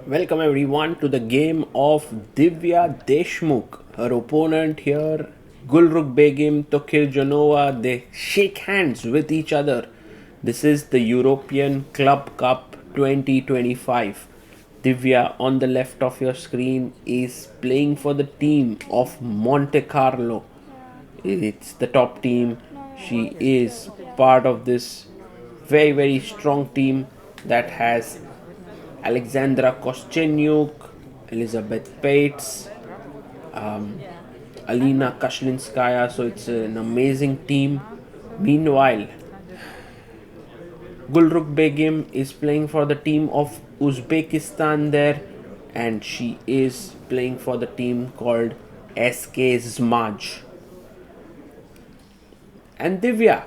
Welcome everyone to the game of Divya Deshmukh. Her opponent here, Gulrukhbegim Tokhirjonova, they shake hands with each other. This is the European Club Cup 2025. Divya on the left of your screen is playing for the team of Monte-Carlo. It's the top team. She is part of this very strong team that has Alexandra Koschenyuk, Elizabeth Pates, Alina Kashlinskaya. So it's an amazing team. Meanwhile, Gulrukh Begim is playing for the team of Uzbekistan there, and she is playing for the team called SK Zmaj. And Divya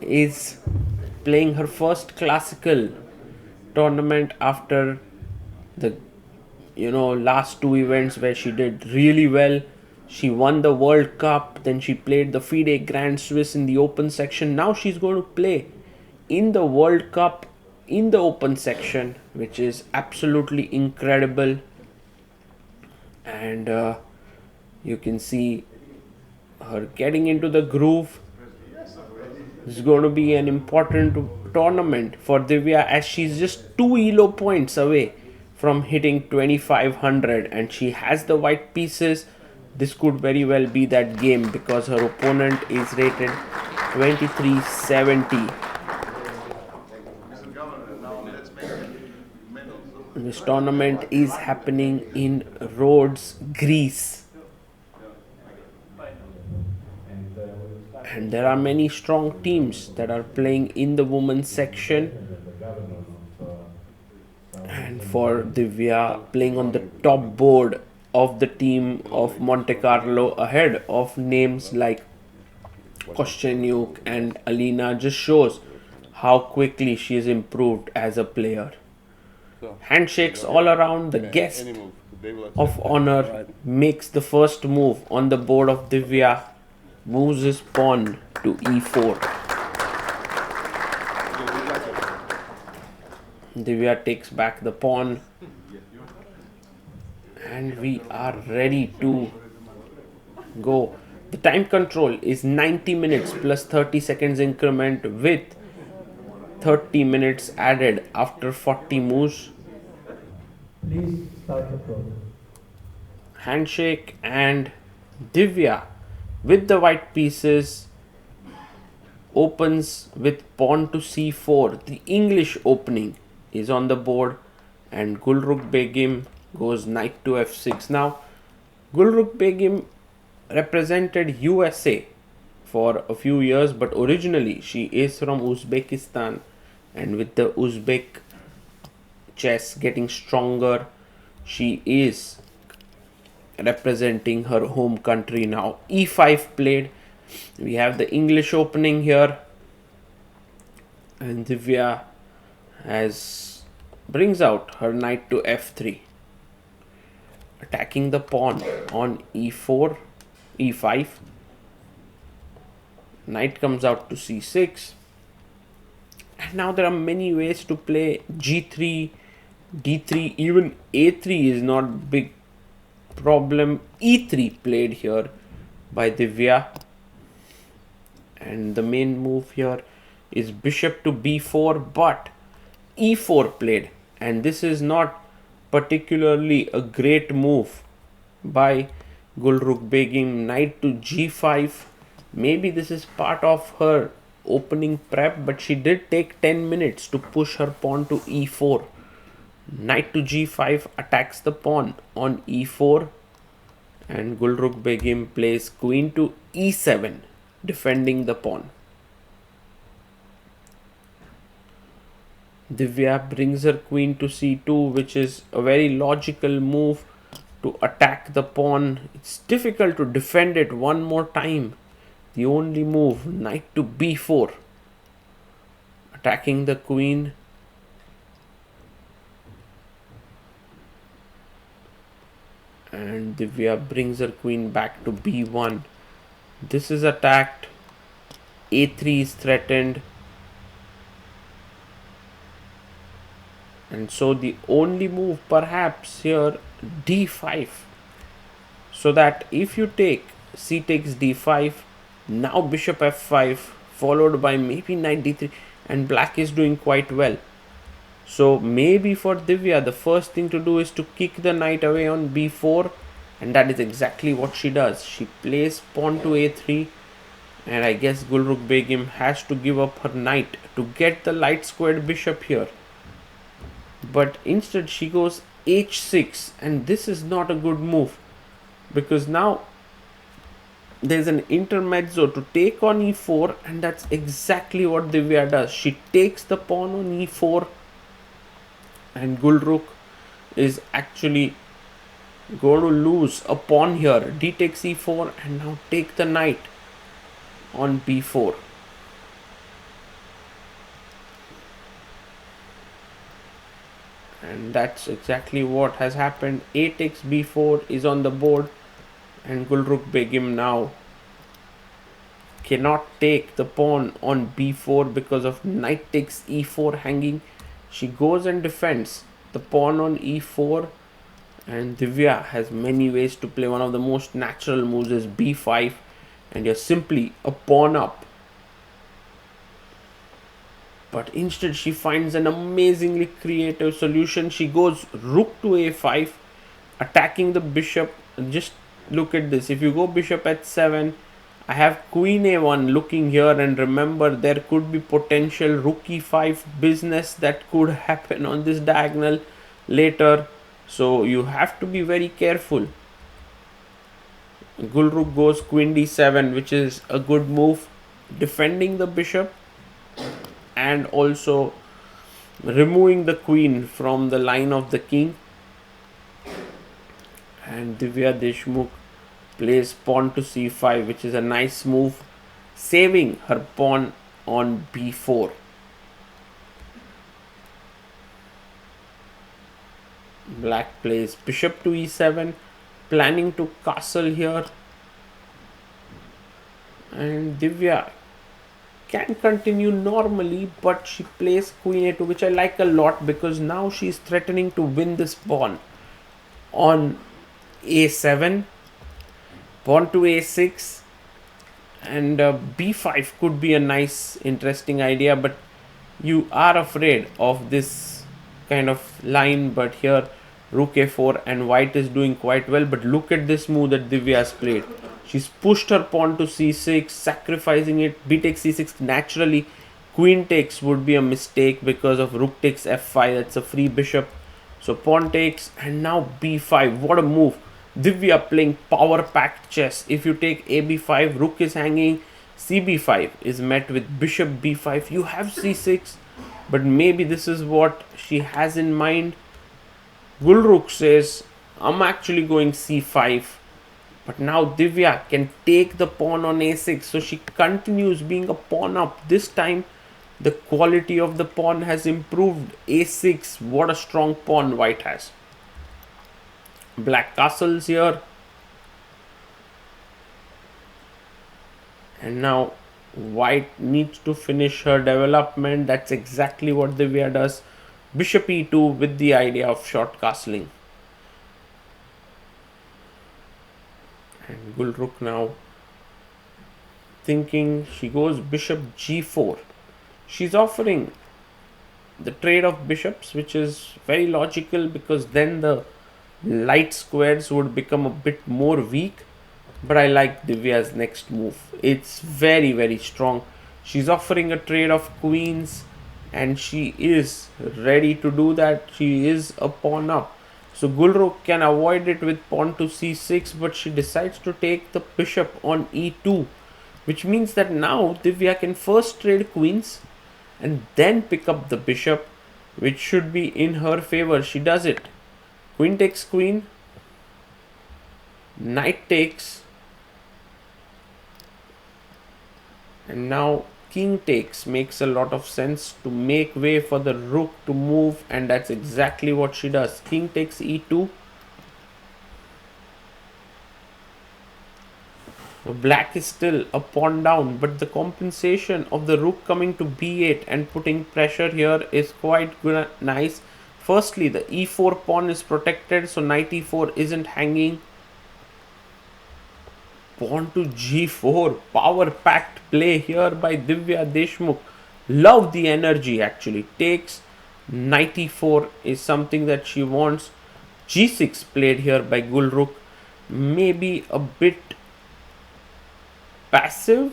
is playing her first classical tournament after the last two events where she did really well. She won the World Cup, then she played the FIDE Grand Swiss in the open section. Now she's going to play in the World Cup in the open section, which is absolutely incredible. And you can see her getting into the groove. This is going to be an important tournament for Divya, as she's just 2 ELO points away from hitting 2500, and she has the white pieces. This could very well be that game because her opponent is rated 2370. This tournament is happening in Rhodes, Greece. And there are many strong teams that are playing in the women's section. And for Divya, playing on the top board of the team of Monte-Carlo ahead of names like Koschenyuk and Alina just shows how quickly she has improved as a player. Handshakes all around. The guest of honor makes the first move on the board of Divya, moves his pawn to e4. Divya takes back the pawn, and we are ready to go. The time control is 90 minutes plus 30 seconds increment, with 30 minutes added after 40 moves. Please start the program. Handshake, and Divya with the white pieces opens with pawn to c4. The English opening is on the board, and Gulrukh Begim goes knight to f6. Now, Gulrukh Begim represented USA for a few years, but originally she is from Uzbekistan, and with the Uzbek chess getting stronger, she is representing her home country now. e5 played. We have the English opening here, and Divya brings out her knight to f3, attacking the pawn on e4, e5. Knight comes out to c6, and now there are many ways to play g3, d3, even a3 is not big problem. e3 played here by Divya, and the main move here is bishop to b4, but e4 played, and this is not particularly a great move by Gulrukh Begim. Knight to g5. Maybe this is part of her opening prep, but she did take 10 minutes to push her pawn to e4. Knight to g5 attacks the pawn on e4, and Gulrukh Begim plays queen to e7, defending the pawn. Divya brings her queen to c2, which is a very logical move to attack the pawn. It's difficult to defend it one more time. The only move, knight to b4, attacking the queen. And Divya brings her queen back to b1. This is attacked. a3 is threatened. And so the only move perhaps here, d5. So that if you take c takes d5, now bishop f5, followed by maybe knight d3, and black is doing quite well. So maybe for Divya, the first thing to do is to kick the knight away on b4, and that is exactly what she does. She plays pawn to a3, and I guess Gulrukhbegim has to give up her knight to get the light squared bishop here. But instead she goes h6, and this is not a good move, because now there's an intermezzo to take on e4, and that's exactly what Divya does. She takes the pawn on e4, and Gulrukh is actually going to lose a pawn here. D takes e4, and now take the knight on b4. And that's exactly what has happened. A takes b4 is on the board, and Gulrukhbegim now cannot take the pawn on b4 because of knight takes e4 hanging. She goes and defends the pawn on e4, and Divya has many ways to play. One of the most natural moves is b5, and you're simply a pawn up. But instead she finds an amazingly creative solution. She goes rook to a5, attacking the bishop. And just look at this. If you go bishop h7, I have queen a1 looking here, and remember there could be potential rook e5 business that could happen on this diagonal later. So you have to be very careful. Gulrukh goes queen d7, which is a good move, defending the bishop and also removing the queen from the line of the king. And Divya Deshmukh plays pawn to c5, which is a nice move, saving her pawn on b4. Black plays bishop to e7, planning to castle here, and Divya can continue normally, but she plays queen a2, which I like a lot, because now she's threatening to win this pawn on a7, pawn to a6, and b5 could be a nice interesting idea, but you are afraid of this kind of line. But here rook a4, and white is doing quite well. But look at this move that Divya has played. She's pushed her pawn to c6, sacrificing it. B takes c6. Naturally, queen takes would be a mistake because of rook takes f5. That's a free bishop. So pawn takes, and now b5. What a move. Divya playing power-packed chess. If you take a b5, rook is hanging. cb5 is met with bishop b5. You have c6, but maybe this is what she has in mind. Gulrukh says, I'm actually going c5. But now Divya can take the pawn on a6. So she continues being a pawn up. This time the quality of the pawn has improved. a6. What a strong pawn white has. Black castles here. And now white needs to finish her development. That's exactly what Divya does. Bishop e2 with the idea of short castling. And Gulrukh now thinking, she goes bishop g4. She's offering the trade of bishops, which is very logical, because then the light squares would become a bit more weak. But I like Divya's next move. It's very, very strong. She's offering a trade of queens, and she is ready to do that. She is a pawn up. So Gulrukh can avoid it with pawn to c6, but she decides to take the bishop on e2, which means that now Divya can first trade queens and then pick up the bishop, which should be in her favor. She does it. Queen takes queen, knight takes, and now king takes makes a lot of sense to make way for the rook to move, and that's exactly what she does. King takes e2. Black is still a pawn down, but the compensation of the rook coming to b8 and putting pressure here is quite nice. Firstly, the e4 pawn is protected, so knight e4 isn't hanging. Pawn to g4, power packed play here by Divya Deshmukh. Love the energy actually. Takes knight e4 is something that she wants. g6 played here by Gulrukh. Maybe a bit passive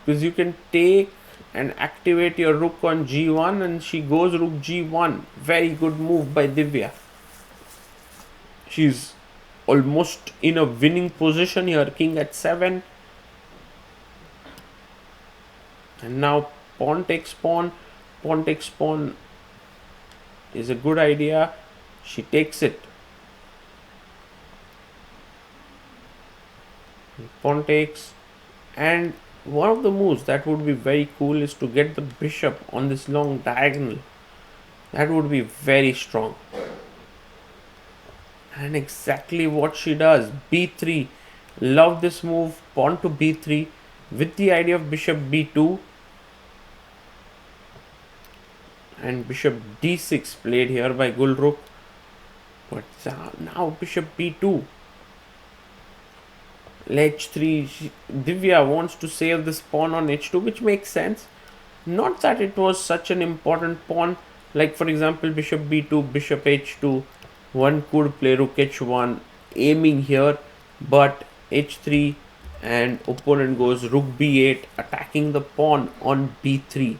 because you can take and activate your rook on g1, and she goes rook g1. Very good move by Divya. She's almost in a winning position here. King at 7. And now pawn takes pawn. Pawn takes pawn is a good idea. She takes it. Pawn takes. And one of the moves that would be very cool is to get the bishop on this long diagonal. That would be very strong. And exactly what she does. b3. Love this move. Pawn to b3 with the idea of bishop b2. And bishop d6 played here by Gulrukh. But now bishop b2. h3. Divya wants to save this pawn on h2, which makes sense. Not that it was such an important pawn. Like for example, bishop b2, bishop h2. One could play rook h1, aiming here, but h3, and opponent goes rook b8, attacking the pawn on b3.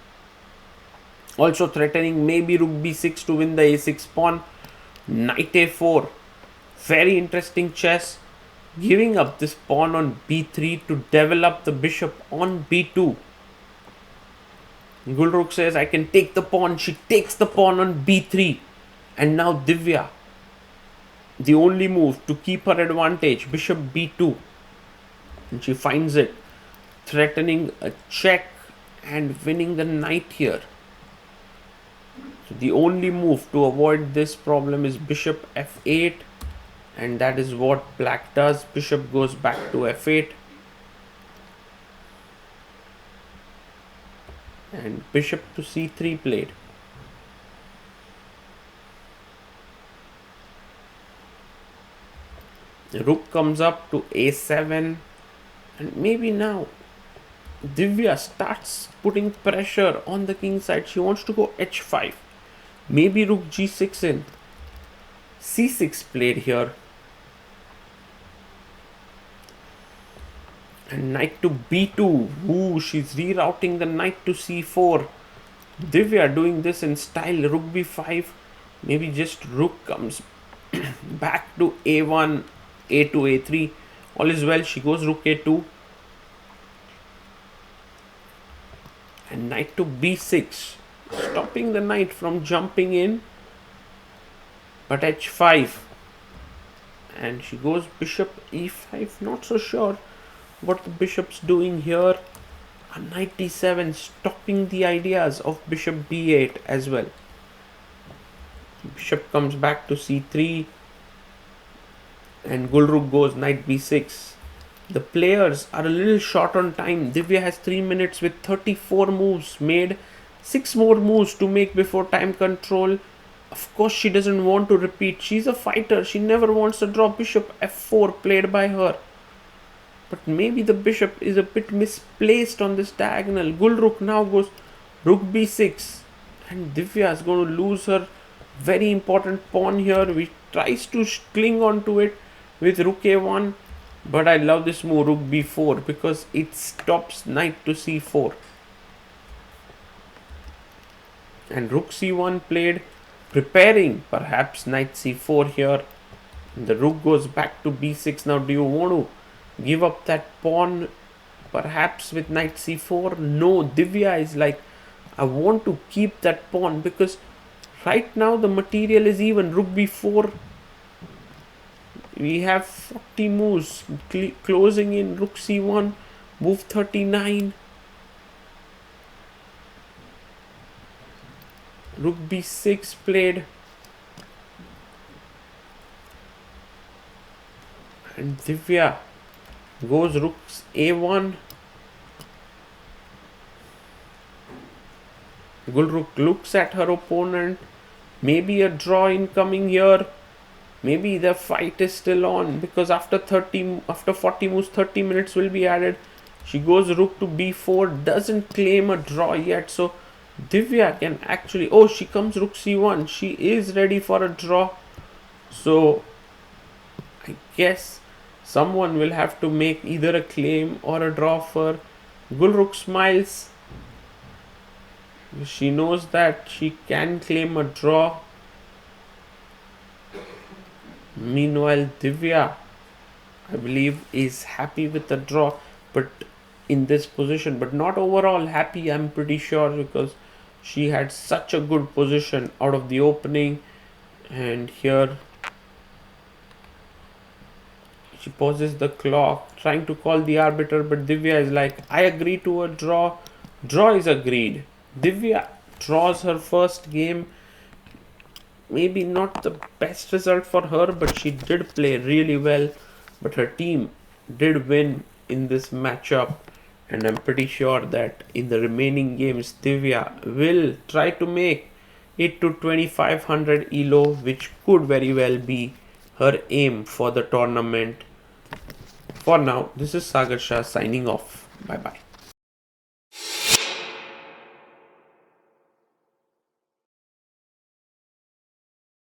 Also threatening maybe rook b6 to win the a6 pawn. Knight a4. Very interesting chess. Giving up this pawn on b3 to develop the bishop on b2. Gulrukh says, I can take the pawn. She takes the pawn on b3. And now Divya, the only move to keep her advantage, bishop b2. And she finds it, threatening a check and winning the knight here. So the only move to avoid this problem is bishop f8. And that is what black does. Bishop goes back to f8. And bishop to c3 played. The rook comes up to a7. And maybe now Divya starts putting pressure on the king side. She wants to go h5. Maybe rook g6 in. c6 played here. And knight to b2. Ooh, she's rerouting the knight to c4. Divya doing this in style. Rook b5. Maybe just rook comes back to a1, a2, a3. All is well. She goes rook a2. And knight to b6. Stopping the knight from jumping in. But h5. And she goes bishop e5. Not so sure what the bishop's doing here. A knight d7, stopping the ideas of bishop d8 as well. Bishop comes back to c3. And Gulrukh goes knight b6. The players are a little short on time. Divya has 3 minutes with 34 moves made. 6 more moves to make before time control. Of course, she doesn't want to repeat. She's a fighter. She never wants to draw. Bishop f4 played by her. But maybe the bishop is a bit misplaced on this diagonal. Gulrukh now goes rook b6. And Divya is going to lose her very important pawn here. He tries to cling on to it with rook a1. But I love this move, rook b4, because it stops knight to c4. And rook c1 played, preparing perhaps knight c4 here. And the rook goes back to b6. Now do you want to give up that pawn perhaps with knight c4? No, Divya is like, I want to keep that pawn because right now the material is even. Rook b4. We have 40 moves closing in. Rook c1, move 39. Rook b6 played. And Divya goes rook a1. Gulrukh looks at her opponent. Maybe a draw incoming here. Maybe the fight is still on, because after 40 moves, 30 minutes will be added. She goes rook to b4, doesn't claim a draw yet. So Divya can actually, oh, she comes rook c1. She is ready for a draw. So I guess someone will have to make either a claim or a draw for. Gulrukh smiles. She knows that she can claim a draw. Meanwhile, Divya, I believe, is happy with the draw, but in this position, but not overall happy, I'm pretty sure, because she had such a good position out of the opening. And here she pauses the clock, trying to call the arbiter, but Divya is like, I agree to a draw. Draw is agreed. Divya draws her first game. Maybe not the best result for her, but she did play really well. But her team did win in this matchup, and I'm pretty sure that in the remaining games, Divya will try to make it to 2500 ELO, which could very well be her aim for the tournament. For now, this is Sagar Shah signing off. Bye bye.